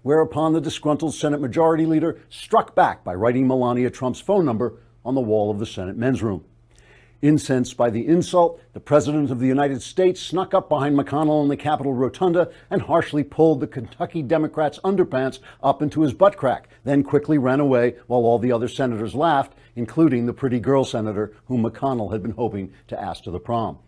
whereupon the disgruntled Senate Majority Leader struck back by writing Melania Trump's phone number on the wall of the Senate men's room. Incensed by the insult, the President of the United States snuck up behind McConnell in the Capitol Rotunda and harshly pulled the Kentucky Democrat's underpants up into his butt crack, then quickly ran away while all the other senators laughed, including the pretty girl senator whom McConnell had been hoping to ask to the prom.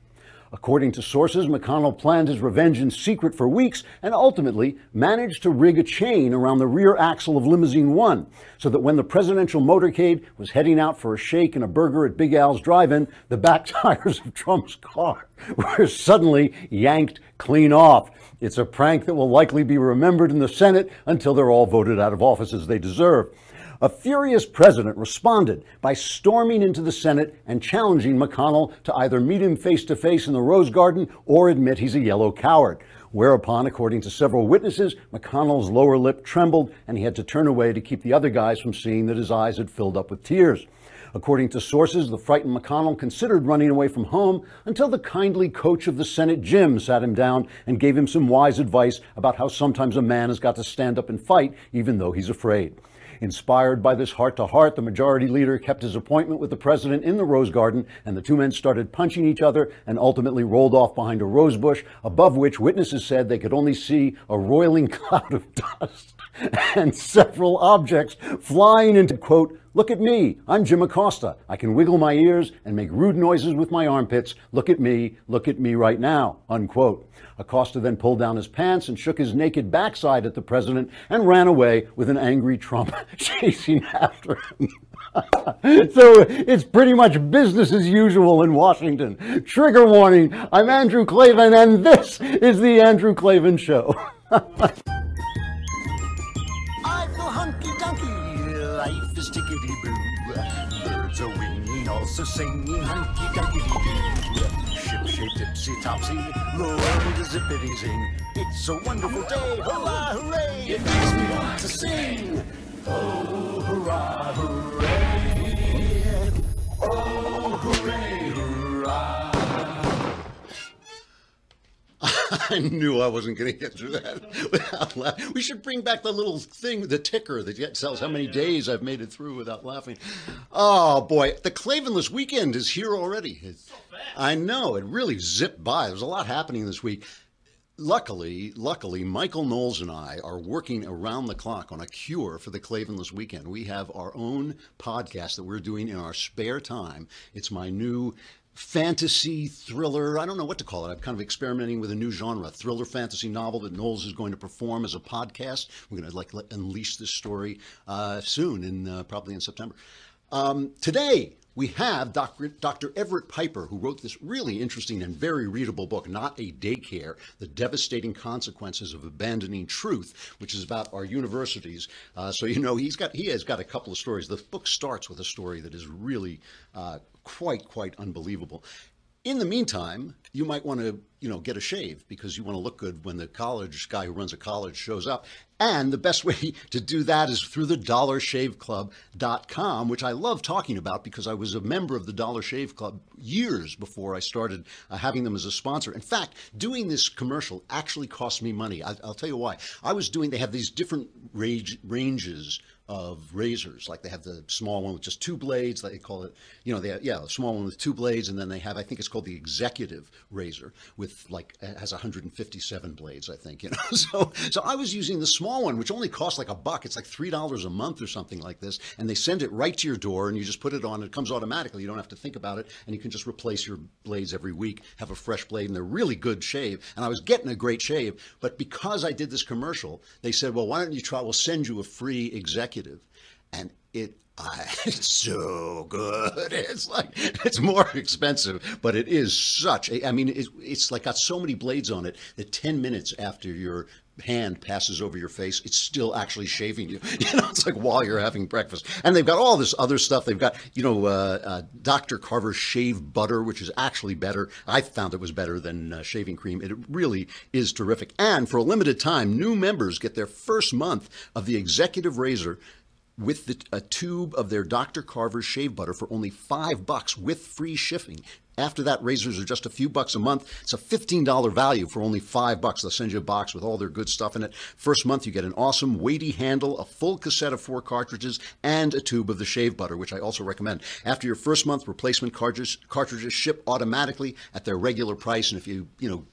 According to sources, McConnell planned his revenge in secret for weeks and ultimately managed to rig a chain around the rear axle of Limousine 1 so that when the presidential motorcade was heading out for a shake and a burger at Big Al's Drive-In, the back tires of Trump's car were suddenly yanked clean off. It's a prank that will likely be remembered in the Senate until they're all voted out of office as they deserve. A furious president responded by storming into the Senate and challenging McConnell to either meet him face to face in the Rose Garden or admit he's a yellow coward. Whereupon, according to several witnesses, McConnell's lower lip trembled and he had to turn away to keep the other guys from seeing that his eyes had filled up with tears. According to sources, the frightened McConnell considered running away from home until the kindly coach of the Senate gym sat him down and gave him some wise advice about how sometimes a man has got to stand up and fight even though he's afraid. Inspired by this heart-to-heart, the Majority Leader kept his appointment with the president in the Rose Garden, and the two men started punching each other and ultimately rolled off behind a rose bush, above which witnesses said they could only see a roiling cloud of dust and several objects flying into, quote, "Look at me, I'm Jim Acosta. I can wiggle my ears and make rude noises with my armpits. Look at me right now," unquote. Acosta then pulled down his pants and shook his naked backside at the president and ran away with an angry Trump chasing after him. So it's pretty much business as usual in Washington. Trigger warning, I'm Andrew Klavan and this is The Andrew Klavan Show. I feel hunky-dunky, life is tickety-boo. Birds are winging, also singing hunky-dunky-doo. Ship-shape, tipsy-topsy, the world is zippity-zing. It's a wonderful day, hurrah, hooray! It makes me want to sing. Oh, hurrah, hooray! Oh, hooray, hurrah! I knew I wasn't going to get through that without laughing. We should bring back the little thing, the ticker that tells how many days I've made it through without laughing. Oh, boy. The Klavanless weekend is here already. I know. It really zipped by. There's a lot happening this week. Luckily, Michael Knowles and I are working around the clock on a cure for the Klavanless weekend. We have our own podcast that we're doing in our spare time. It's my new fantasy thriller. I don't know what to call it. I'm kind of experimenting with a new genre, thriller fantasy novel that Knowles is going to perform as a podcast. We're going to unleash this story soon, probably in September. Today, we have Dr. Everett Piper, who wrote this really interesting and very readable book, Not a Daycare, The Devastating Consequences of Abandoning Truth, which is about our universities. So, you know, he has got a couple of stories. The book starts with a story that is really quite unbelievable. In the meantime, you might want to, get a shave because you want to look good when the college guy who runs a college shows up. And the best way to do that is through the DollarShaveClub.com, which I love talking about because I was a member of the Dollar Shave Club years before I started having them as a sponsor. In fact, doing this commercial actually cost me money. I'll tell you why. They have these different ranges of razors. Like they have the small one with just two blades, they call it, the small one with two blades, and then they have, I think it's called the executive razor with it has 157 blades, I think, So I was using the small one, which only costs like $1. It's like $3 a month or something like this, and they send it right to your door, and you just put it on, it comes automatically. You don't have to think about it, and you can just replace your blades every week, have a fresh blade, and they're really good shave. And I was getting a great shave, but because I did this commercial, they said, well, why don't you try, we'll send you a free executive. And it's so good. It's more expensive, but it is it's like got so many blades on it that 10 minutes after your hand passes over your face, it's still actually shaving you. It's like while you're having breakfast. And they've got all this other stuff. They've got, Dr. Carver shave butter, which is actually better. I found it was better than shaving cream. It really is terrific. And for a limited time, new members get their first month of the executive razor with a tube of their Dr. Carver shave butter for only $5 with free shipping. After that, razors are just a few bucks a month. It's a $15 value for only $5. They'll send you a box with all their good stuff in it. First month, you get an awesome weighty handle, a full cassette of 4 cartridges, and a tube of the shave butter, which I also recommend. After your first month, replacement cartridges ship automatically at their regular price. And if you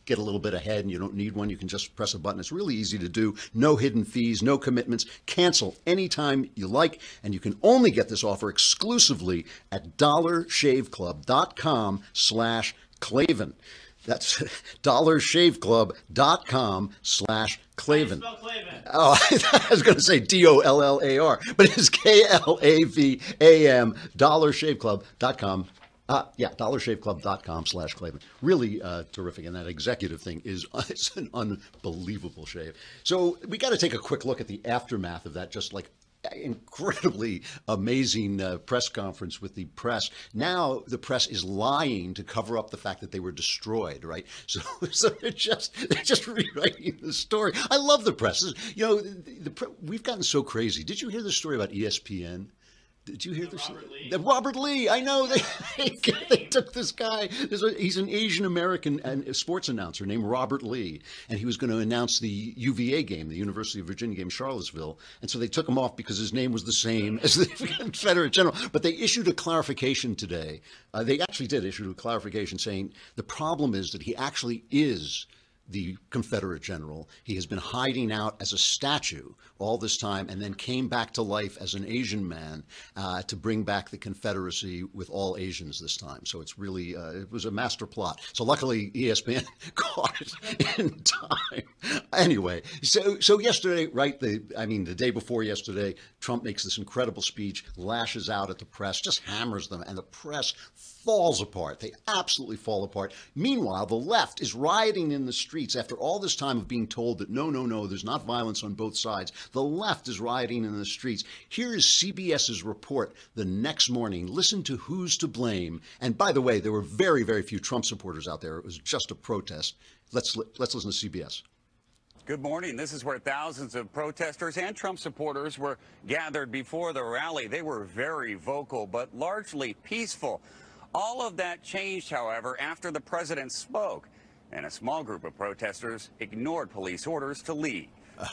get a little bit ahead and you don't need one, you can just press a button. It's really easy to do. No hidden fees, no commitments. Cancel anytime you like. And you can only get this offer exclusively at dollarshaveclub.com/Klavan. That's dollarshaveclub.com/Klavan. Oh, I was going to say DOLLAR, but it's KLAVAM, dollarshaveclub.com. dollarshaveclub.com/Klavan. Really terrific. And that executive thing it's an unbelievable shave. So we got to take a quick look at the aftermath of that, just like incredibly amazing press conference with the press. Now the press is lying to cover up the fact that they were destroyed, right? So they're just rewriting the story. I love the press. We've gotten so crazy. Did you hear the story about ESPN? Did you hear this? Robert Lee. I know they took this guy. He's an Asian American sports announcer named Robert Lee, and he was going to announce the UVA game, the University of Virginia game, Charlottesville. And so they took him off because his name was the same as the Confederate general. But they issued a clarification today. They actually did issue a clarification saying the problem is that he actually is the Confederate general. He has been hiding out as a statue all this time and then came back to life as an Asian man to bring back the Confederacy with all Asians this time. So it's really, it was a master plot. So luckily ESPN caught it in time. Anyway, so yesterday, right, the day before yesterday, Trump makes this incredible speech, lashes out at the press, just hammers them, and the press falls apart. They absolutely fall apart. Meanwhile, the left is rioting in the streets after all this time of being told that no, there's not violence on both sides. The left is rioting in the streets. Here is CBS's report the next morning. Listen to who's to blame. And by the way, there were very, very few Trump supporters out there. It was just a protest. Let's listen to CBS. Good morning. This is where thousands of protesters and Trump supporters were gathered before the rally. They were very vocal, but largely peaceful. All of that changed, however, after the president spoke, and a small group of protesters ignored police orders to leave.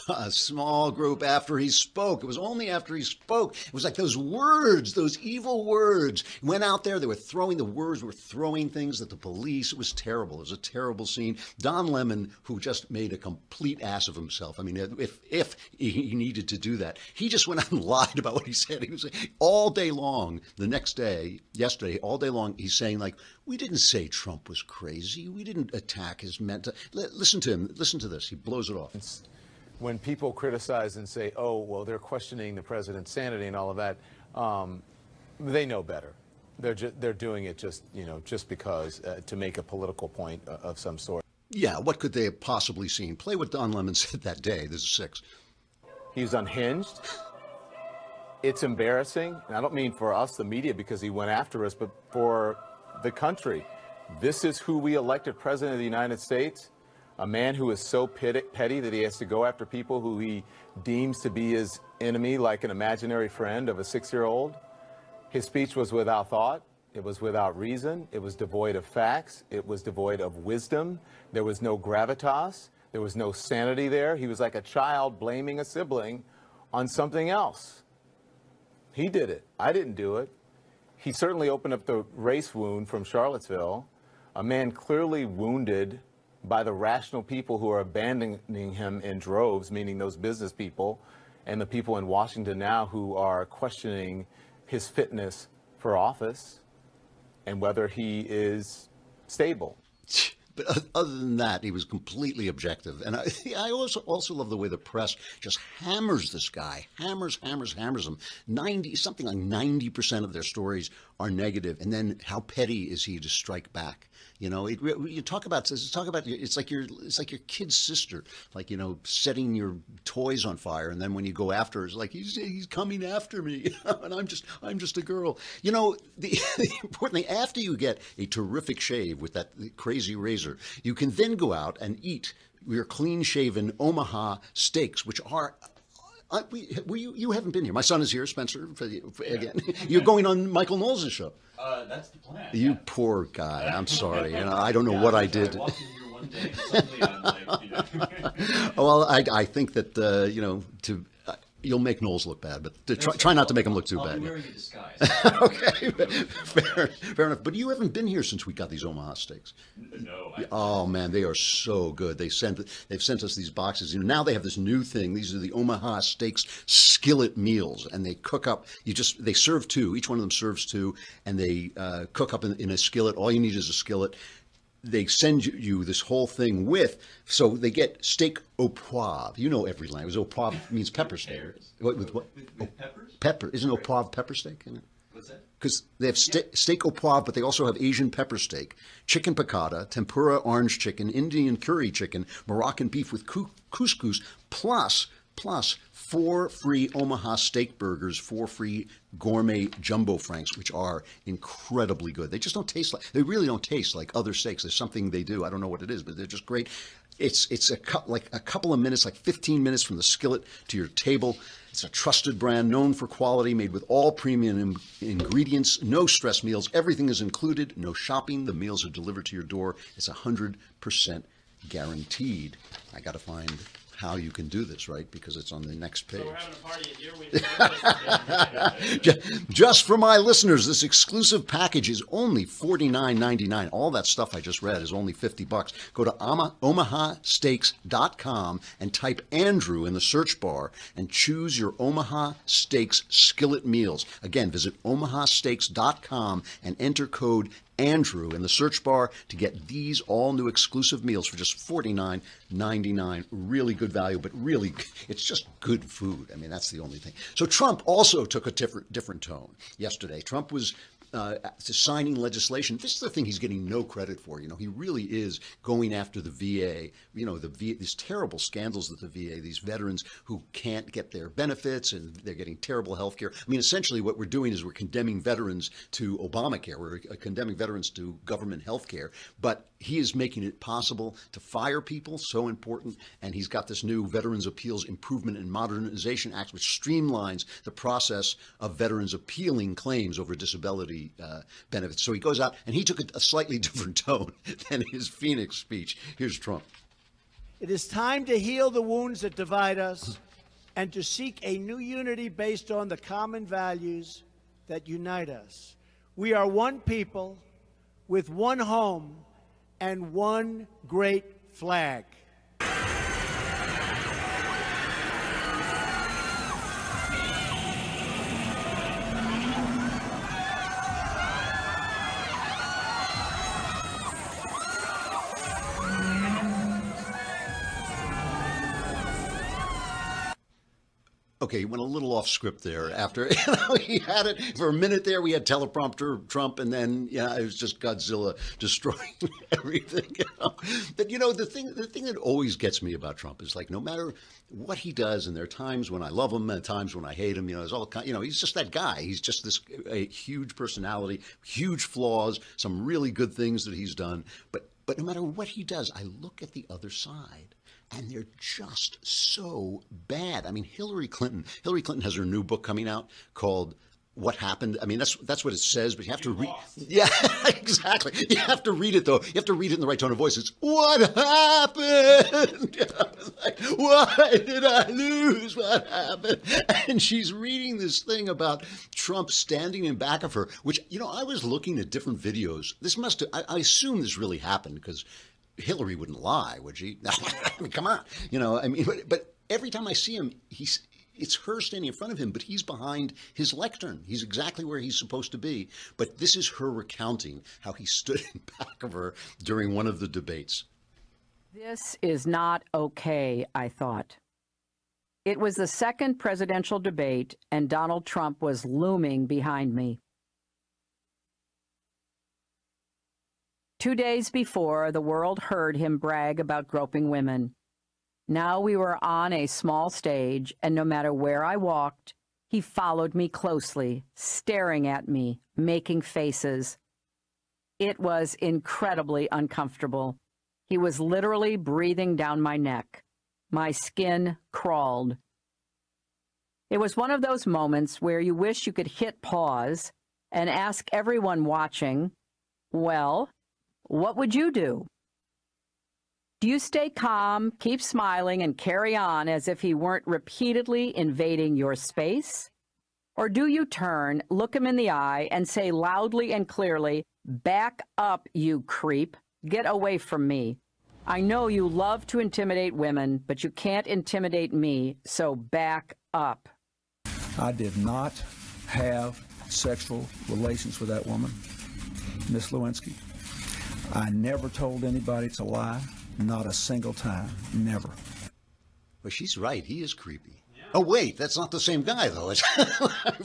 A small group after he spoke. It was only after he spoke. It was like those words, those evil words. He went out there. The words were throwing things at the police. It was terrible. It was a terrible scene. Don Lemon, who just made a complete ass of himself. I mean, if he needed to do that, he just went out and lied about what he said. He was all day long, the next day, yesterday, all day long, he's saying like, we didn't say Trump was crazy. We didn't attack his mental. Listen to him. Listen to this. He blows it off. When people criticize and say, oh, well, they're questioning the president's sanity and all of that, they know better. They're doing it just because to make a political point of some sort. Yeah, what could they have possibly seen? Play what Don Lemon said that day. This is 6. He's unhinged. It's embarrassing. And I don't mean for us, the media, because he went after us, but for the country. This is who we elected president of the United States. A man who is so petty that he has to go after people who he deems to be his enemy, like an imaginary friend of a 6-year-old. His speech was without thought. It was without reason. It was devoid of facts. It was devoid of wisdom. There was no gravitas. There was no sanity there. He was like a child blaming a sibling on something else. He did it. I didn't do it. He certainly opened up the race wound from Charlottesville. A man clearly wounded by the rational people who are abandoning him in droves, meaning those business people and the people in Washington now who are questioning his fitness for office and whether he is stable. But other than that, he was completely objective. And I also love the way the press just hammers this guy, hammers him. Something like 90% of their stories are negative. And then how petty is he to strike back? You talk about it's like your kid's sister, like, setting your toys on fire, and then when you go after her, it's like he's coming after me, and I'm just a girl. The important thing, after you get a terrific shave with that crazy razor, you can then go out and eat your clean-shaven Omaha steaks, which are You haven't been here. My son is here, Spencer. Again, you're going on Michael Knowles' show. That's the plan. You poor guy. I'm sorry. I don't know what I did. I walked in here one day, and suddenly I'm like, Well, I think that you'll make Knowles look bad, but try not to make him look too bad. I'll be wearing a disguise. Okay, fair enough. But you haven't been here since we got these Omaha steaks. No. Oh man, they are so good. They've sent us these boxes. Now they have this new thing. These are the Omaha Steaks skillet meals, and they cook up. They serve two. Each one of them serves two, and they cook up in a skillet. All you need is a skillet. They send you this whole thing so they get steak au poivre. You know every language. Au poivre means pepper steak. With what? With peppers? Pepper. Isn't au poivre pepper steak? What's that? Because they have steak au poivre, but they also have Asian pepper steak, chicken piccata, tempura orange chicken, Indian curry chicken, Moroccan beef with couscous, plus 4 free Omaha steak burgers, 4 free gourmet jumbo franks, which are incredibly good. They just don't taste they really don't taste like other steaks. There's something they do. I don't know what it is, but they're just great. It's a couple of minutes, like 15 minutes from the skillet to your table. It's a trusted brand known for quality, made with all premium ingredients, no stress meals. Everything is included, no shopping. The meals are delivered to your door. It's 100% guaranteed. I got to find how you can do this, right? Because it's on the next page. So we're having a party at your Just for my listeners, this exclusive package is only $49.99. All that stuff I just read is only $50. Go to omahasteaks.com and type Andrew in the search bar and choose your Omaha Steaks skillet meals. Again, visit omahasteaks.com and enter code Andrew in the search bar to get these all new exclusive meals for just $49.99. Really good value, but really, it's just good food. I mean, that's the only thing. So Trump also took a different tone yesterday. Trump was signing legislation. This is the thing he's getting no credit for. He really is going after the VA. These terrible scandals that the VA, these veterans who can't get their benefits and they're getting terrible health care. I mean, essentially what we're doing is we're condemning veterans to Obamacare. We're condemning veterans to government health care. But he is making it possible to fire people, so important. And he's got this new Veterans Appeals Improvement and Modernization Act, which streamlines the process of veterans appealing claims over disability benefits. So he goes out and he took a slightly different tone than his Phoenix speech. Here's Trump. It is time to heal the wounds that divide us and to seek a new unity based on the common values that unite us. We are one people with one home and one great flag. Okay, he went a little off script there after, he had it for a minute there. We had teleprompter Trump, and then, it was just Godzilla destroying everything. But, the thing that always gets me about Trump is like, no matter what he does, and there are times when I love him and times when I hate him, there's all kind, he's just that guy. He's just a huge personality, huge flaws, some really good things that he's done. But no matter what he does, I look at the other side. And they're just so bad. I mean, Hillary Clinton has her new book coming out called What Happened. I mean, that's what it says, but you have to read. Yeah, exactly. You have to read it, though. You have to read it in the right tone of voice. It's what happened? Like, why did I lose? What happened? And she's reading this thing about Trump standing in back of her, which, I was looking at different videos. I assume this really happened because Hillary wouldn't lie, would she? I mean, come on. But every time I see him, it's her standing in front of him, but he's behind his lectern. He's exactly where he's supposed to be. But this is her recounting how he stood in back of her during one of the debates. This is not okay, I thought. It was the second presidential debate, and Donald Trump was looming behind me. 2 days before, the world heard him brag about groping women. Now we were on a small stage, and no matter where I walked, he followed me closely, staring at me, making faces. It was incredibly uncomfortable. He was literally breathing down my neck. My skin crawled. It was one of those moments where you wish you could hit pause and ask everyone watching, well, what would you do? Do you stay calm, keep smiling, and carry on as if he weren't repeatedly invading your space? Or do you turn, look him in the eye, and say loudly and clearly, back up, you creep, get away from me. I know you love to intimidate women, but you can't intimidate me, so back up. I did not have sexual relations with that woman, Miss Lewinsky. I never told anybody to lie, not a single time, never. Well, she's right. He is creepy. Oh, wait, that's not the same guy, though. It's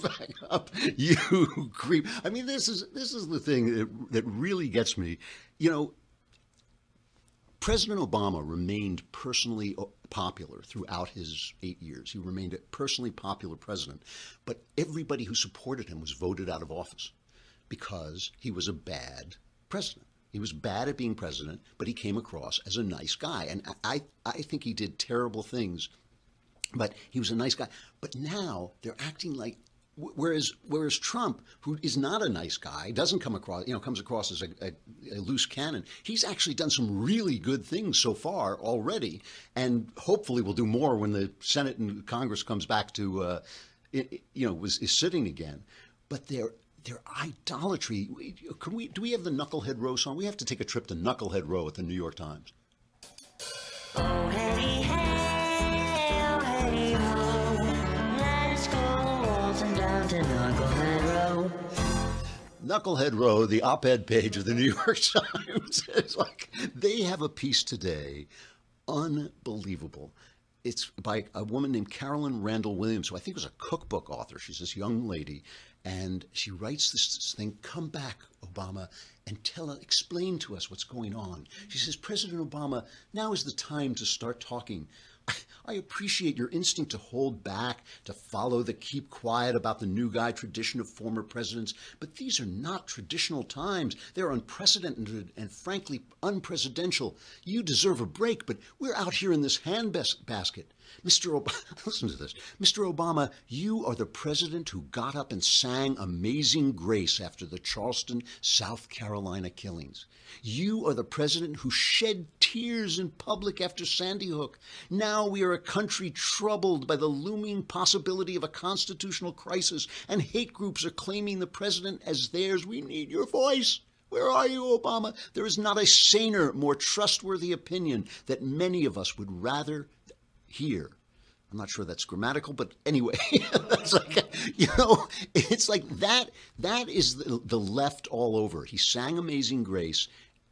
back up, you creep. I mean, this is the thing that really gets me. You know, President Obama remained personally popular throughout his 8 years. He remained a personally popular president. But everybody who supported him was voted out of office because he was a bad president. He was bad at being president, but he came across as a nice guy. And I think he did terrible things, but he was a nice guy. But now they're acting like, whereas Trump, who is not a nice guy, doesn't come across, comes across as a loose cannon. He's actually done some really good things so far already, and hopefully will do more when the Senate and Congress comes back to, is sitting again. But their idolatry. Do we have the Knucklehead Row song? We have to take a trip to Knucklehead Row at the New York Times. Oh, hey, hey, oh, hey, ho, let's go waltzing down to Knucklehead Row. Knucklehead Row, the op-ed page of the New York Times. It's like, they have a piece today, unbelievable. It's by a woman named Carolyn Randall Williams, who I think was a cookbook author. She's this young lady, and she writes this thing, come back, Obama, and explain to us what's going on. She says, President Obama, now is the time to start talking. I appreciate your instinct to hold back, to follow the keep quiet about the new guy tradition of former presidents, but these are not traditional times. They're unprecedented and frankly unpresidential. You deserve a break, but we're out here in this handbasket. Mr. Obama, listen to this. Mr. Obama, you are the president who got up and sang Amazing Grace after the Charleston, South Carolina killings. You are the president who shed tears in public after Sandy Hook. Now we are a country troubled by the looming possibility of a constitutional crisis, and hate groups are claiming the president as theirs. We need your voice. Where are you, Obama? There is not a saner, more trustworthy opinion that many of us would rather hear. I'm not sure that's grammatical, but anyway, that's like, it's like that is the left all over. He sang Amazing Grace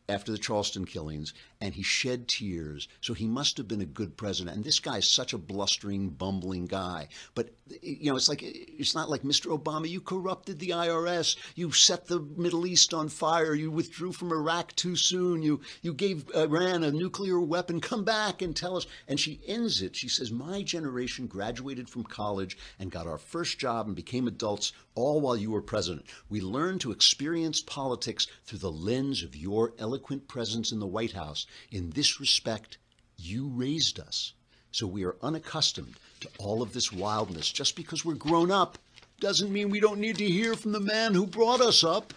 after the Charleston killings, and he shed tears, so he must have been a good president. And this guy is such a blustering, bumbling guy. But, it's not like, Mr. Obama, you corrupted the IRS, you set the Middle East on fire, you withdrew from Iraq too soon, you gave Iran a nuclear weapon, come back and tell us. And she ends it, she says, my generation graduated from college and got our first job and became adults all while you were president. We learned to experience politics through the lens of your eloquent presence in the White House. In this respect, you raised us. So we are unaccustomed to all of this wildness. Just because we're grown up doesn't mean we don't need to hear from the man who brought us up.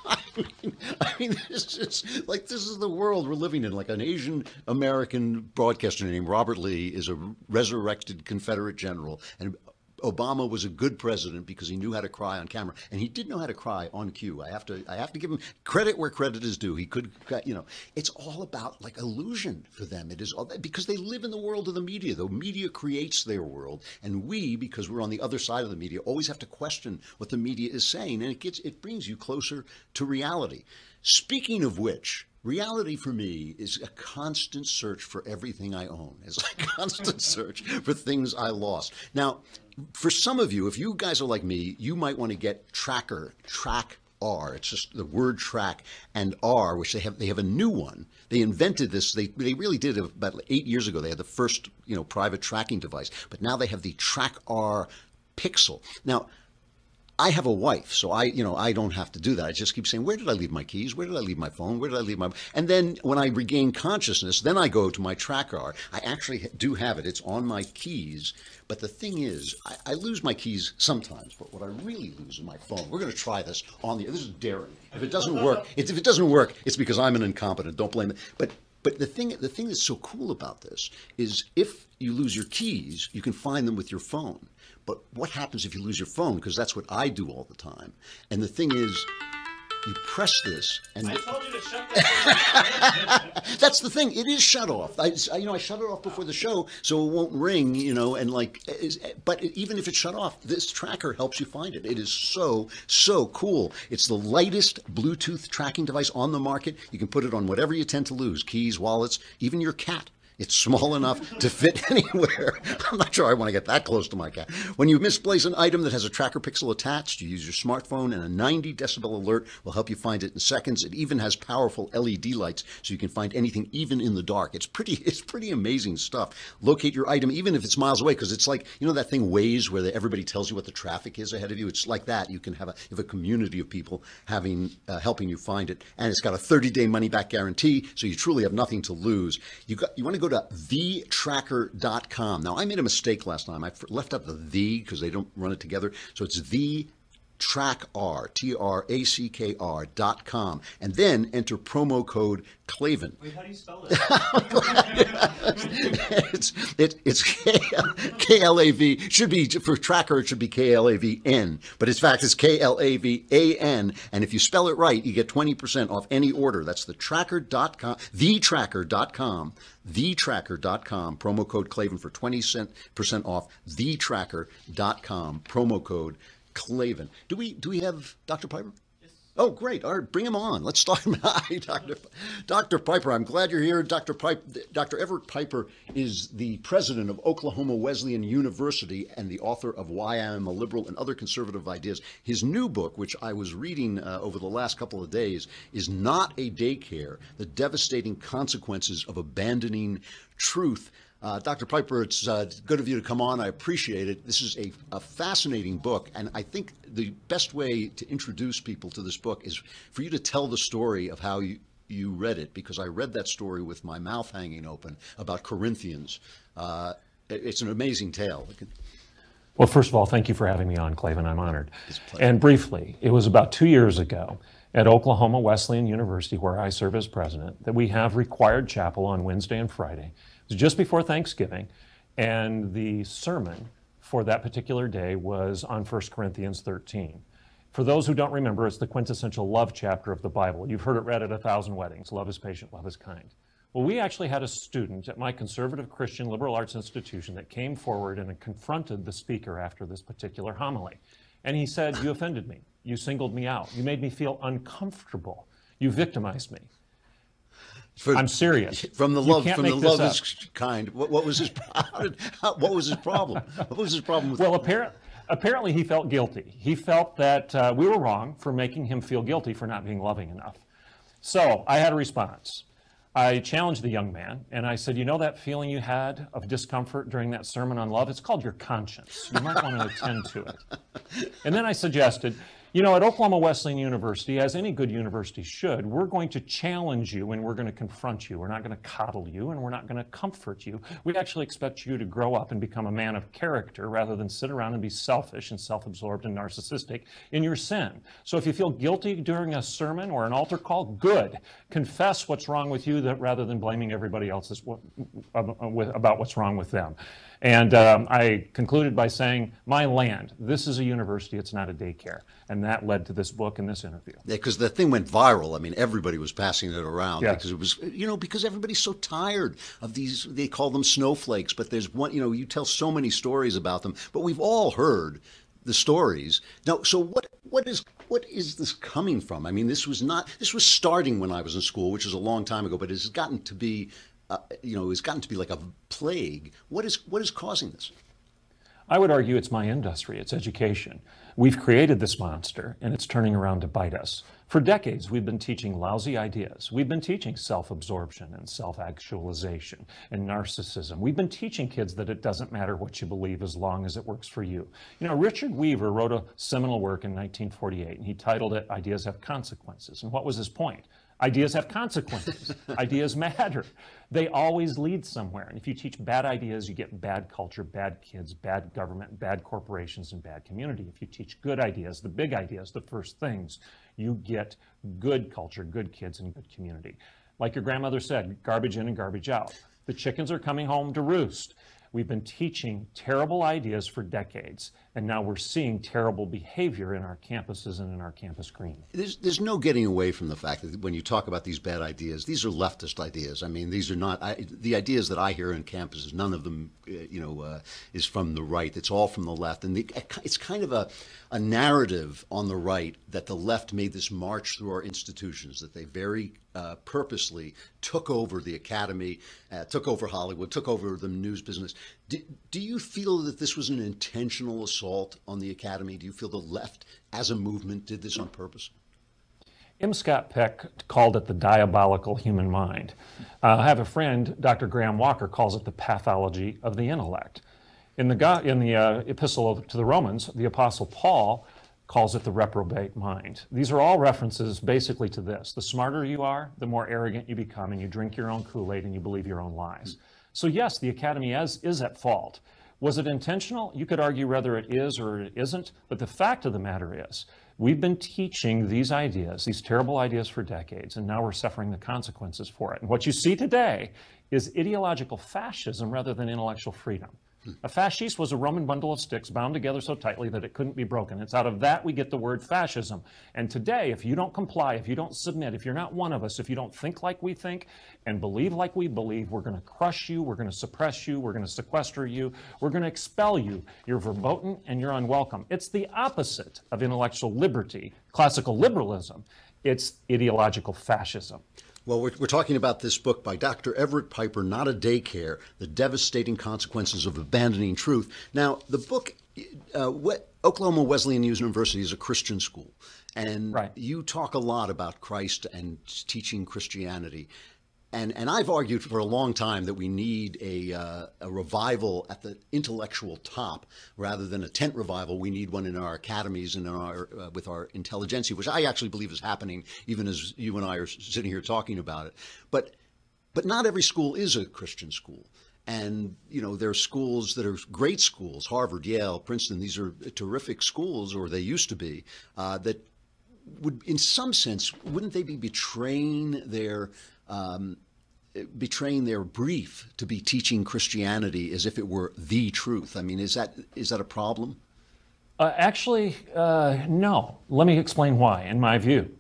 I mean, this is the world we're living in. Like, an Asian American broadcaster named Robert Lee is a resurrected Confederate general, and Obama was a good president because he knew how to cry on camera, and he did know how to cry on cue. I have to give him credit where credit is due. He could, it's all about like illusion for them. It is all that, because they live in the world of the media. The media creates their world, and we, because we're on the other side of the media, always have to question what the media is saying, and it brings you closer to reality. Speaking of which, reality for me is a constant search for everything I own. It's a constant search for things I lost. Now, for some of you, if you guys are like me, you might want to get Track R. It's just the word track and R, which they have a new one. They invented this. They really did it about 8 years ago. They had the first, private tracking device, but now they have the Track R Pixel. Now, I have a wife, so I don't have to do that. I just keep saying, where did I leave my keys? Where did I leave my phone? Where did I leave my... And then when I regain consciousness, then I go to my tracker. I actually do have it. It's on my keys. But the thing is, I lose my keys sometimes, but what I really lose is my phone. We're going to try this on the... This is daring. If it doesn't work, it's because I'm an incompetent. Don't blame it. But the thing that's so cool about this is if you lose your keys, you can find them with your phone. But what happens if you lose your phone? Because that's what I do all the time. And the thing is, you press this, and I told you to shut that. that's the thing. It is shut off. I shut it off before the show, so it won't ring. But even if it's shut off, this tracker helps you find it. It is so cool. It's the lightest Bluetooth tracking device on the market. You can put it on whatever you tend to lose: keys, wallets, even your cat. It's small enough to fit anywhere. I'm not sure I want to get that close to my cat. When you misplace an item that has a tracker pixel attached, you use your smartphone, and a 90 decibel alert will help you find it in seconds. It even has powerful LED lights, so you can find anything even in the dark. It's pretty amazing stuff. Locate your item even if it's miles away, because it's like, that thing Waze where everybody tells you what the traffic is ahead of you. It's like that. You can have a community of people helping you find it, and it's got a 30-day money-back guarantee, so you truly have nothing to lose. You want to go to thetracker.com. Now, I made a mistake last time. I left out the because they don't run it together. So it's TRACKR, TRACKR.com, and then enter promo code Klavan. Wait, how do you spell it? It's KLAV. Should be for tracker. It should be KLAVN, but in fact it's KLAVAN. And if you spell it right, you get 20% off any order. That's thetracker.com, thetracker.com, thetracker.com. Promo code Klavan for 20% off. Thetracker.com. Promo code Klavan. Do we have Dr. Piper? Yes. Oh, great. All right, bring him on. Let's start him. Hi, Dr. Piper. I'm glad you're here. Dr. Everett Piper is the president of Oklahoma Wesleyan University and the author of Why I Am a Liberal and Other Conservative Ideas. His new book, which I was reading over the last couple of days, is Not a Daycare: The Devastating Consequences of Abandoning Truth. Dr. Piper, it's good of you to come on. I appreciate it. This is a fascinating book, and I think the best way to introduce people to this book is for you to tell the story of how you read it, because I read that story with my mouth hanging open about Corinthians. It's an amazing tale. Well, first of all, thank you for having me on, Klavan. I'm honored. And briefly, it was about 2 years ago at Oklahoma Wesleyan University, where I serve as president, that we have required chapel on Wednesday and Friday. It was just before Thanksgiving, and the sermon for that particular day was on 1 Corinthians 13. For those who don't remember, it's the quintessential love chapter of the Bible. You've heard it read at 1,000 weddings. Love is patient, love is kind. Well, we actually had a student at my conservative Christian liberal arts institution that came forward and confronted the speaker after this particular homily. And he said, "You offended me. You singled me out. You made me feel uncomfortable. You victimized me." I'm serious. From the love is kind. What was his problem? What was his problem? What was his problem with? Well, apparently he felt guilty. He felt that we were wrong for making him feel guilty for not being loving enough. So I had a response. I challenged the young man, and I said, "You know that feeling you had of discomfort during that sermon on love? It's called your conscience. You might want to attend to it." And then I suggested, at Oklahoma Wesleyan University, as any good university should, we're going to challenge you and we're going to confront you. We're not going to coddle you and we're not going to comfort you. We actually expect you to grow up and become a man of character rather than sit around and be selfish and self-absorbed and narcissistic in your sin. So if you feel guilty during a sermon or an altar call, good. Confess what's wrong with you rather than blaming everybody else about what's wrong with them. And I concluded by saying, my land, this is a university, it's not a daycare. And that led to this book and this interview. Yeah, because the thing went viral. I mean, everybody was passing it around yes. because it was, because everybody's so tired of these, they call them snowflakes, but there's one, you tell so many stories about them, but we've all heard the stories. Now, so what is this coming from? I mean, this was starting when I was in school, which is a long time ago, but it's gotten to be, it's gotten to be like a plague. What is causing this? I would argue it's my industry, it's education. We've created this monster, and it's turning around to bite us. For decades, we've been teaching lousy ideas. We've been teaching self-absorption and self-actualization and narcissism. We've been teaching kids that it doesn't matter what you believe as long as it works for you. You know, Richard Weaver wrote a seminal work in 1948, and he titled it, Ideas Have Consequences. And what was his point? Ideas have consequences. Ideas matter. They always lead somewhere. And if you teach bad ideas, you get bad culture, bad kids, bad government, bad corporations, and bad community. If you teach good ideas, the big ideas, the first things, you get good culture, good kids, and good community. Like your grandmother said, garbage in and garbage out. The chickens are coming home to roost. We've been teaching terrible ideas for decades, and now we're seeing terrible behavior in our campuses and in our campus green. There's no getting away from the fact that when you talk about these bad ideas, these are leftist ideas. I mean, these are not the ideas that I hear in campuses. None of them, is from the right. It's all from the left, and it's kind of a narrative on the right that the left made this march through our institutions, that they very purposely took over the academy, took over Hollywood, took over the news business. Do you feel that this was an intentional assault on the academy? Do you feel the left as a movement did this on purpose? M. Scott Peck called it the diabolical human mind. I have a friend, Dr. Graham Walker, calls it the pathology of the intellect. In the epistle to the Romans, the Apostle Paul calls it the reprobate mind. These are all references basically to this. The smarter you are, the more arrogant you become, and you drink your own Kool-Aid and you believe your own lies. So yes, the academy is at fault. Was it intentional? You could argue whether it is or it isn't, but the fact of the matter is, we've been teaching these ideas, these terrible ideas for decades, and now we're suffering the consequences for it. And what you see today is ideological fascism rather than intellectual freedom. A fasciste was a Roman bundle of sticks bound together so tightly that it couldn't be broken. It's out of that we get the word fascism. And today, if you don't comply, if you don't submit, if you're not one of us, if you don't think like we think and believe like we believe, we're going to crush you, we're going to suppress you, we're going to sequester you, we're going to expel you. You're verboten and you're unwelcome. It's the opposite of intellectual liberty, classical liberalism. It's ideological fascism. Well, we're talking about this book by Dr. Everett Piper, Not a Daycare, The Devastating Consequences of Abandoning Truth. Now, the book, Oklahoma Wesleyan University is a Christian school, and you talk a lot about Christ and teaching Christianity. And I've argued for a long time that we need a revival at the intellectual top rather than a tent revival. We need one in our academies and in our with our intelligentsia, which I actually believe is happening even as you and I are sitting here talking about it. But not every school is a Christian school. And, you know, there are schools that are great schools, Harvard, Yale, Princeton. These are terrific schools, or they used to be, that would, in some sense, wouldn't they be betraying their brief to be teaching Christianity as if it were the truth? I mean, is that a problem? Actually, no. Let me explain why, in my view.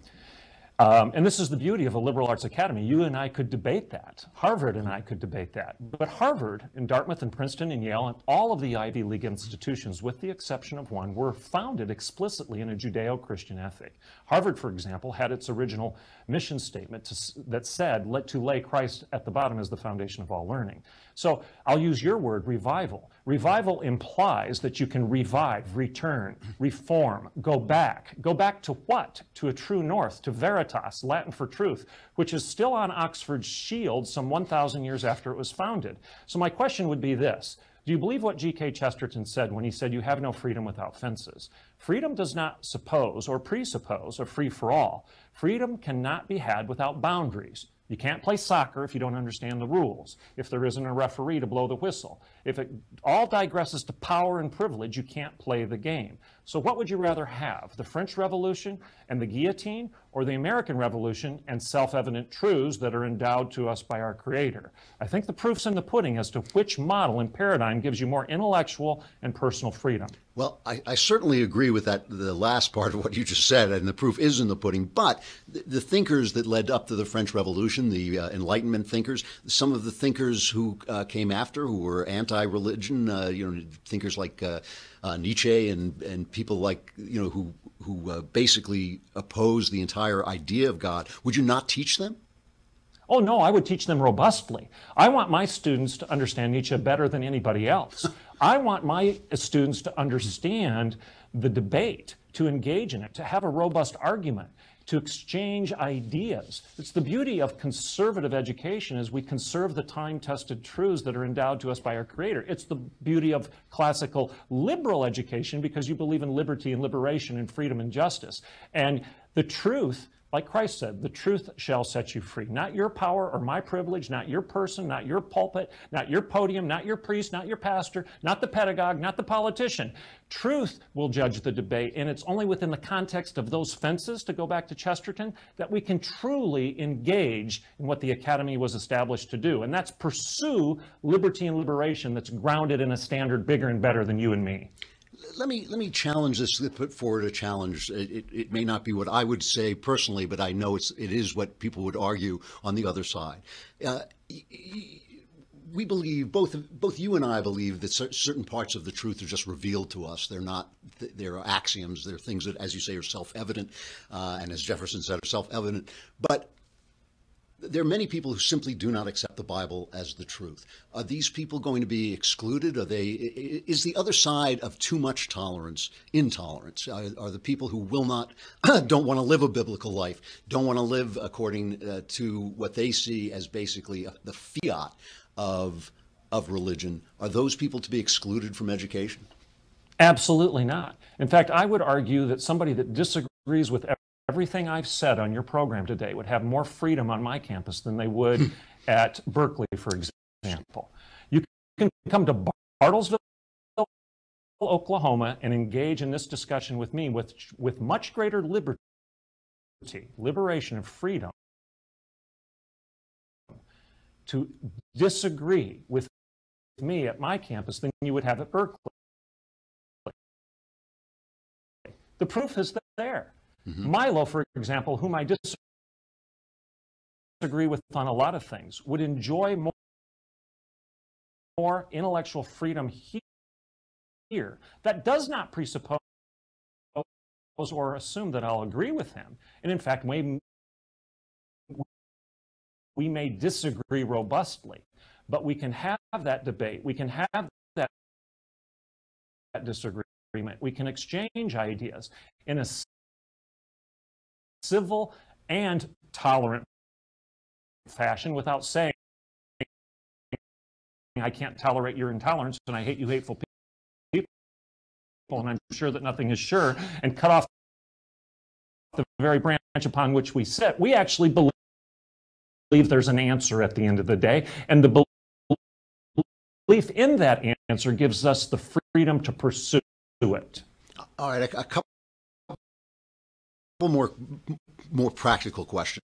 And this is the beauty of a liberal arts academy. You and I could debate that. Harvard and I could debate that. But Harvard and Dartmouth and Princeton and Yale and all of the Ivy League institutions, with the exception of one, were founded explicitly in a Judeo-Christian ethic. Harvard, for example, had its original mission statement that said, to lay Christ at the bottom as the foundation of all learning. So I'll use your word, revival. Revival implies that you can revive, return, reform, go back. Go back to what? To a true north, to veritas, Latin for truth, which is still on Oxford's shield some 1,000 years after it was founded. So my question would be this. Do you believe what G.K. Chesterton said when he said you have no freedom without fences? Freedom does not suppose or presuppose a free-for-all. Freedom cannot be had without boundaries. You can't play soccer if you don't understand the rules, if there isn't a referee to blow the whistle. If it all digresses to power and privilege, you can't play the game. So what would you rather have, the French Revolution and the guillotine, or the American Revolution and self-evident truths that are endowed to us by our Creator? I think the proof's in the pudding as to which model and paradigm gives you more intellectual and personal freedom. Well, I certainly agree with that, the last part of what you just said, and the proof is in the pudding. But the thinkers that led up to the French Revolution, the Enlightenment thinkers, some of the thinkers who came after, who were anti-religion, thinkers like Nietzsche and people like, who basically opposed the entire idea of God. Would you not teach them? Oh no, I would teach them robustly. I want my students to understand Nietzsche better than anybody else. I want my students to understand the debate, to engage in it, to have a robust argument, to exchange ideas. It's the beauty of conservative education is we conserve the time-tested truths that are endowed to us by our Creator. It's the beauty of classical liberal education because you believe in liberty and liberation and freedom and justice. And the truth, like Christ said, the truth shall set you free. Not your power or my privilege, not your person, not your pulpit, not your podium, not your priest, not your pastor, not the pedagogue, not the politician. Truth will judge the debate, and it's only within the context of those fences, to go back to Chesterton, that we can truly engage in what the Academy was established to do, and that's pursue liberty and liberation that's grounded in a standard bigger and better than you and me. Let me challenge this, put forward a challenge. It may not be what I would say personally, but I know it is what people would argue on the other side. We believe, both you and I believe, that certain parts of the truth are just revealed to us. They're not, they're axioms. They're things that, as you say, are self-evident, and as Jefferson said, are self-evident. But there are many people who simply do not accept the Bible as the truth. Are these people going to be excluded? Is the other side of too much tolerance intolerance? Are the people who will not, don't want to live a biblical life, don't want to live according to what they see as basically the fiat of religion, are those people to be excluded from education? Absolutely not. In fact, I would argue that somebody that disagrees with everything I've said on your program today would have more freedom on my campus than they would at Berkeley, for example. You can come to Bartlesville, Oklahoma, and engage in this discussion with me with much greater liberty, liberation, and freedom to disagree with me at my campus than you would have at Berkeley. The proof is there. Milo, for example, whom I disagree with on a lot of things, would enjoy more intellectual freedom here. That does not presuppose or assume that I'll agree with him. And in fact, we may disagree robustly, but we can have that debate. We can have that disagreement. We can exchange ideas in a civil and tolerant fashion without saying, I can't tolerate your intolerance and I hate you hateful people and I'm sure that nothing is sure, and cut off the very branch upon which we sit. We actually believe there's an answer at the end of the day, and the belief in that answer gives us the freedom to pursue it. All right, a couple more practical questions.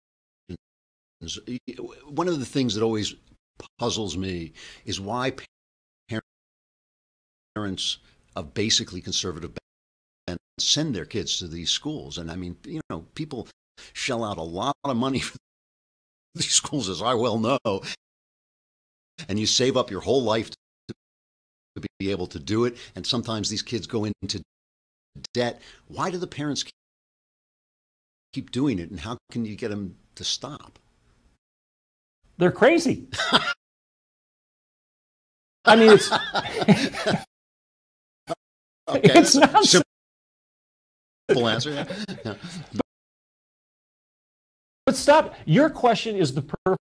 One of the things that always puzzles me is why parents of basically conservative bent send their kids to these schools. And I mean, you know, people shell out a lot of money for these schools, as I well know, and you save up your whole life to be able to do it. And sometimes these kids go into debt. Why do the parents keep doing it, and how can you get them to stop? They're crazy. I mean, it's okay, it's not simple answer. Yeah. But stop. Your question is the perfect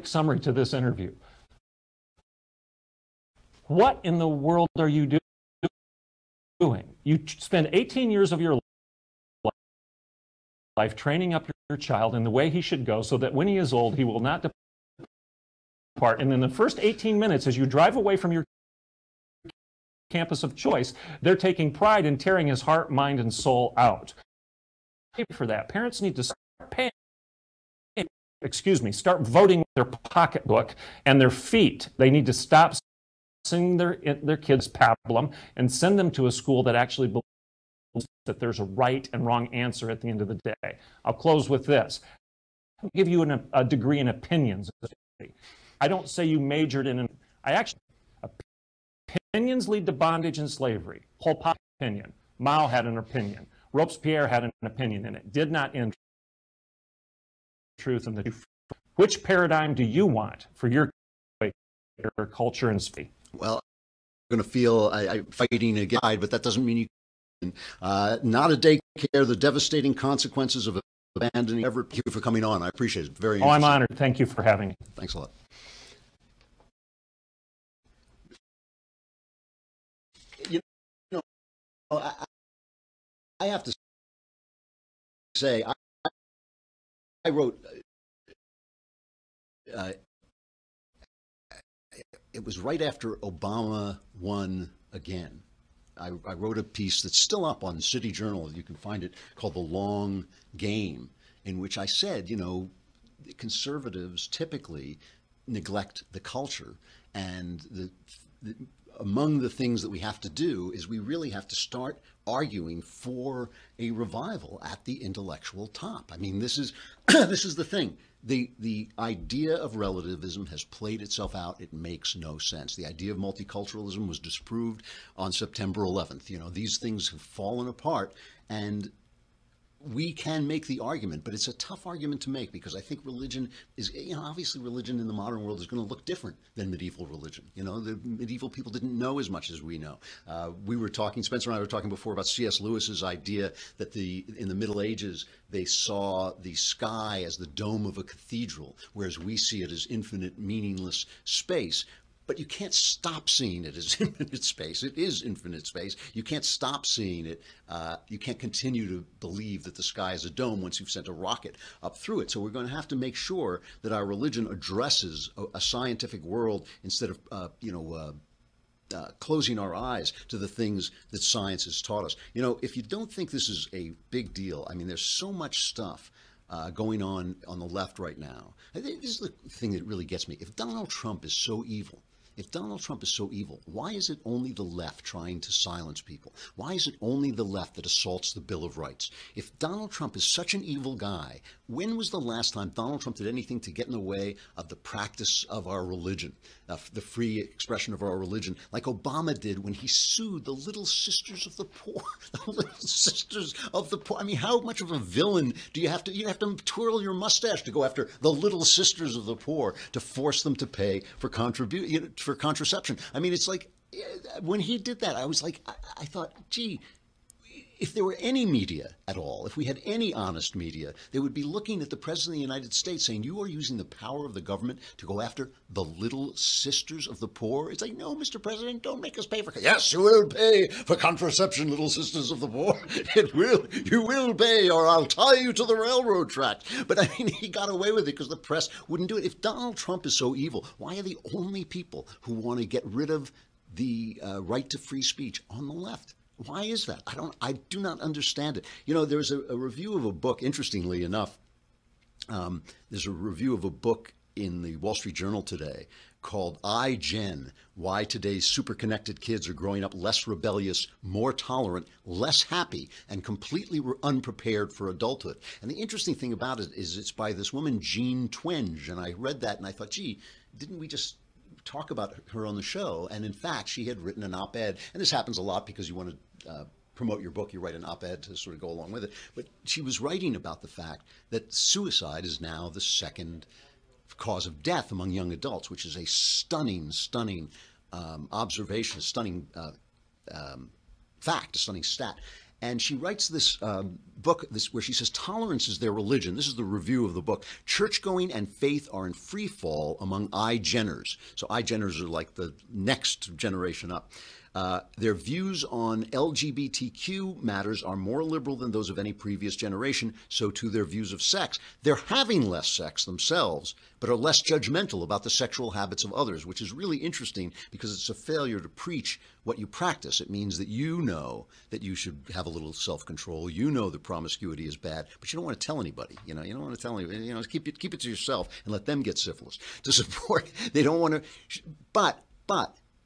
summary to this interview. What in the world are you doing? You spend 18 years of your life training up your child in the way he should go so that when he is old, he will not depart. And in the first 18 minutes, as you drive away from your campus of choice, they're taking pride in tearing his heart, mind, and soul out. For that, parents need to start paying, start voting with their pocketbook and their feet. They need to stop singing their kids pablum and send them to a school that actually believes that there's a right and wrong answer at the end of the day. I'll close with this. I'll give you a degree in opinions. I don't say you majored in, opinions lead to bondage and slavery. Pol Pot opinion. Mao had an opinion. Robespierre had an opinion in it. Did not end truth and the truth. Which paradigm do you want for your culture and society? Well, I'm going to feel I'm fighting again, but that doesn't mean you can. Not a daycare, the devastating consequences of abandoning. Thank you for coming on. I appreciate it. Very I'm honored. Thank you for having me. Thanks a lot. You know, I have to say, I wrote, it was right after Obama won again. I wrote a piece that's still up on City Journal. You can find it, called The Long Game, in which I said, you know, conservatives typically neglect the culture, and among the things that we have to do is we really have to start arguing for a revival at the intellectual top. I mean, this is this is the thing. The idea of relativism has played itself out. It makes no sense. The idea of multiculturalism was disproved on September 11th. You know, these things have fallen apart, and we can make the argument, but it's a tough argument to make, because I think religion is, you know, obviously religion in the modern world is going to look different than medieval religion. You know, the medieval people didn't know as much as we know. We were talking, Spencer and I were talking before about C.S. Lewis's idea that in the Middle Ages, they saw the sky as the dome of a cathedral, whereas we see it as infinite, meaningless space. But you can't stop seeing it as infinite space. It is infinite space. You can't stop seeing it. You can't continue to believe that the sky is a dome once you've sent a rocket up through it. So we're going to have to make sure that our religion addresses a scientific world instead of, closing our eyes to the things that science has taught us. You know, if you don't think this is a big deal, I mean, there's so much stuff going on the left right now. I think this is the thing that really gets me. If Donald Trump is so evil, why is it only the left trying to silence people? Why is it only the left that assaults the Bill of Rights? If Donald Trump is such an evil guy, when was the last time Donald Trump did anything to get in the way of the practice of our religion, the free expression of our religion, like Obama did when he sued the Little Sisters of the Poor? The Little Sisters of the Poor. I mean, how much of a villain do you have to? You have to twirl your mustache to go after the Little Sisters of the Poor to force them to pay for contraception. I mean, it's like, when he did that, I was like, I thought, gee, if there were any media at all, if we had any honest media, they would be looking at the President of the United States saying, you are using the power of the government to go after the Little Sisters of the Poor. It's like, no, Mr. President, don't make us pay for... Yes, you will pay for contraception, Little Sisters of the Poor. You will pay, or I'll tie you to the railroad tracks. But I mean, he got away with it because the press wouldn't do it. If Donald Trump is so evil, why are the only people who want to get rid of the right to free speech on the left? Why is that? I do not understand it. You know, there's a review of a book, interestingly enough, there's a review of a book in the Wall Street Journal today called iGen, Why Today's Super-Connected Kids Are Growing Up Less Rebellious, More Tolerant, Less Happy, and Completely Unprepared for Adulthood. And the interesting thing about it is it's by this woman, Jean Twenge, and I read that and I thought, gee, didn't we just talk about her on the show? And in fact, she had written an op-ed, and this happens a lot because you want to promote your book, you write an op-ed to sort of go along with it. But she was writing about the fact that suicide is now the second cause of death among young adults, which is a stunning observation, a stunning fact, a stunning stat. And she writes this book where she says, tolerance is their religion. This is the review of the book. Church-going and faith are in free fall among iGeners. So iGeners are like the next generation up. Their views on LGBTQ matters are more liberal than those of any previous generation, so too their views of sex. They're having less sex themselves, but are less judgmental about the sexual habits of others, which is really interesting because it's a failure to preach what you practice. It means that you know that you should have a little self-control. You know that promiscuity is bad, but you don't want to tell anybody. You know, you don't want to tell anybody. You know, keep it to yourself and let them get syphilis. To support, they don't want to. But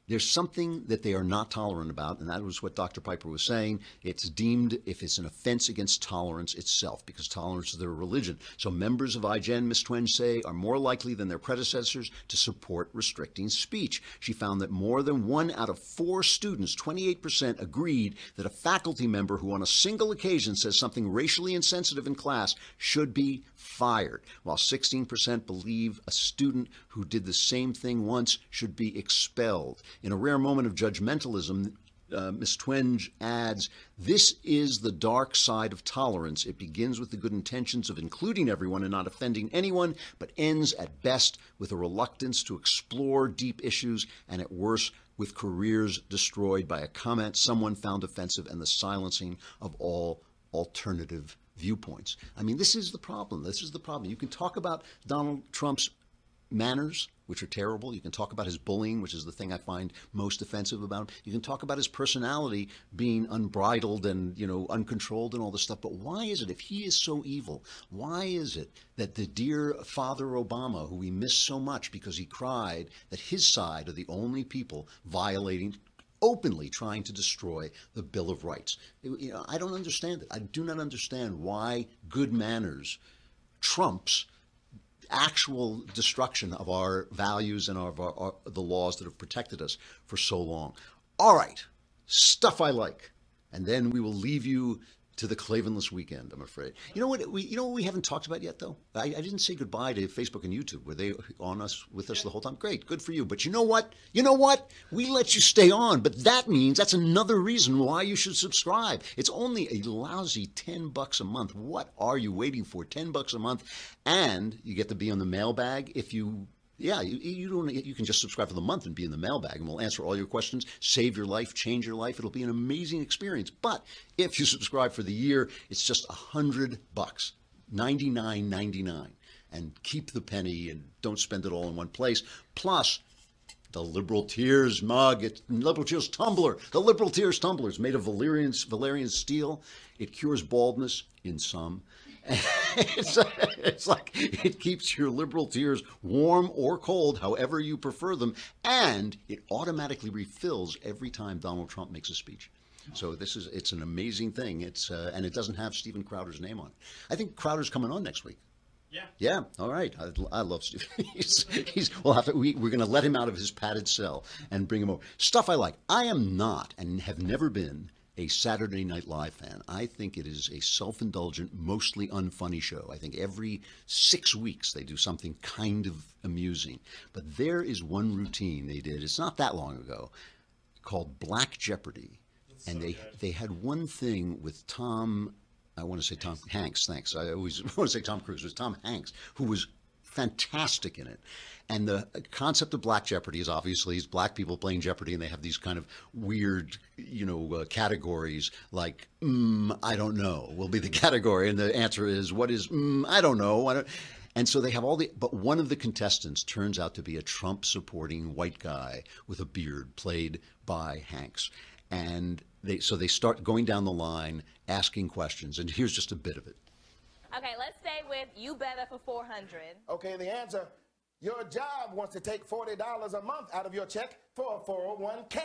There's something that they are not tolerant about, and that was what Dr. Piper was saying. It's deemed, if it's an offense against tolerance itself, because tolerance is their religion. So members of iGen, Ms. Twenge say, are more likely than their predecessors to support restricting speech. She found that more than 1 out of 4 students, 28%, agreed that a faculty member who on a single occasion says something racially insensitive in class should be fired, while 16% believe a student who did the same thing once should be expelled. In a rare moment of judgmentalism, Ms. Twenge adds, "This is the dark side of tolerance. It begins with the good intentions of including everyone and not offending anyone, but ends at best with a reluctance to explore deep issues, and at worst with careers destroyed by a comment someone found offensive and the silencing of all alternative viewpoints." I mean, this is the problem. This is the problem. You can talk about Donald Trump's manners, which are terrible. You can talk about his bullying, which is the thing I find most offensive about him. You can talk about his personality being unbridled and, uncontrolled and all this stuff. But why is it, if he is so evil, why is it that the dear Father Obama, who we miss so much because he cried that his side are the only people openly trying to destroy the Bill of Rights? I don't understand it. I do not understand why good manners trumps actual destruction of our values and of the laws that have protected us for so long. All right, stuff I like. And then we will leave you to the Klavanless weekend, I'm afraid. You know what we haven't talked about yet, though? I didn't say goodbye to Facebook and YouTube. Were they with us the whole time? Great, good for you. But you know what? We let you stay on, but that's another reason why you should subscribe. It's only a lousy $10 a month. What are you waiting for? $10 a month, and you get to be on the mailbag if you. Yeah, you can just subscribe for the month and be in the mailbag, and we'll answer all your questions, save your life, change your life. It'll be an amazing experience. But if you subscribe for the year, it's just $100, $99.99, and keep the penny and don't spend it all in one place. Plus, the Liberal Tears mug, Liberal Tears tumbler. The Liberal Tears tumbler is made of Valerian steel. It cures baldness in some. It's like it keeps your liberal tears warm or cold, however you prefer them, and it automatically refills every time Donald Trump makes a speech. So it's an amazing thing. And it doesn't have Steven Crowder's name on it. I think Crowder's coming on next week. Yeah. All right. I love Steven. We're going to let him out of his padded cell and bring him over. Stuff I like. I am not and have never been a Saturday Night Live fan. I think it is a self-indulgent, mostly unfunny show. I think every 6 weeks they do something kind of amusing. But there is one routine they did, it's not that long ago, called Black Jeopardy. And they had one thing with Tom Hanks, thanks. I always want to say Tom Cruise. It was Tom Hanks, who was fantastic in it. And the concept of Black Jeopardy is obviously it's black people playing Jeopardy, and they have these kind of weird, categories like, I don't know, will be the category. And the answer is, what is, I don't know. And so they have but one of the contestants turns out to be a Trump-supporting white guy with a beard played by Hanks. And they start going down the line, asking questions. And here's just a bit of it. Okay, let's stay with you better for $400. Okay, the answer, your job wants to take $40 a month out of your check for a 401k.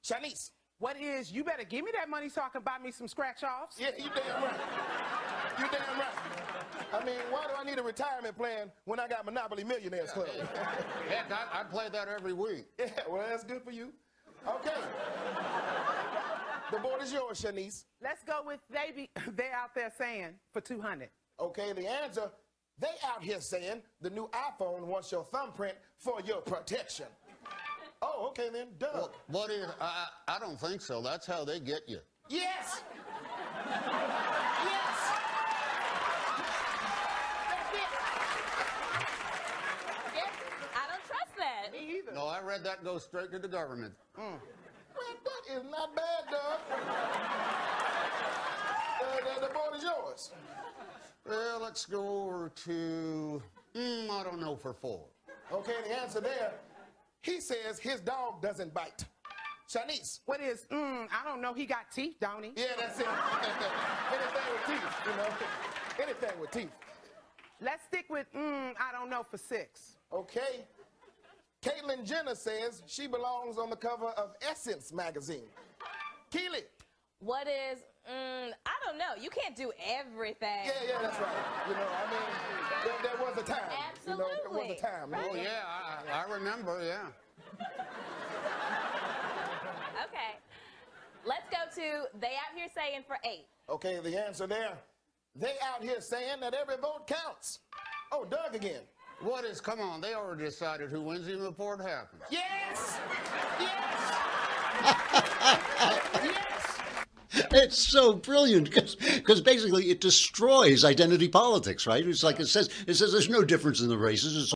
Shanice. What is, you better give me that money so I can buy me some scratch-offs? Yeah, you damn right. You damn right. I mean, why do I need a retirement plan when I got Monopoly Millionaires Club? Heck, I play that every week. Yeah, well, that's good for you. Okay. The board is yours, Shanice. Let's go with they're out there saying for $200. Okay, the answer, they out here saying the new iPhone wants your thumbprint for your protection. Oh, okay then, Doug. Well, buddy, I don't think so. That's how they get you. Yes! Yes! That's it! I don't trust that. Me either. No, I read that go straight to the government. Well, that is not bad, Doug. The board is yours. Well, let's go over to, I don't know, for 4. Okay, the answer there, he says his dog doesn't bite. Shanice. What is, I don't know, he got teeth, don't he? Yeah, that's it. Anything with teeth, Anything with teeth. Let's stick with, I don't know, for 6. Okay. Caitlyn Jenner says she belongs on the cover of Essence magazine. Keely. What is, I don't know. You can't do everything. Yeah, that's right. You know, I mean, there was a time. Absolutely. You know, there was a time. Oh, yeah, I remember, yeah. Okay. Let's go to They Out Here Saying for 8. Okay, the answer there. They out here saying that every vote counts. Oh, Doug again. What is, come on, they already decided who wins even before it happens. Yes! Yes! Yes! It's so brilliant because basically it destroys identity politics, right? It's like it says there's no difference in the races. It's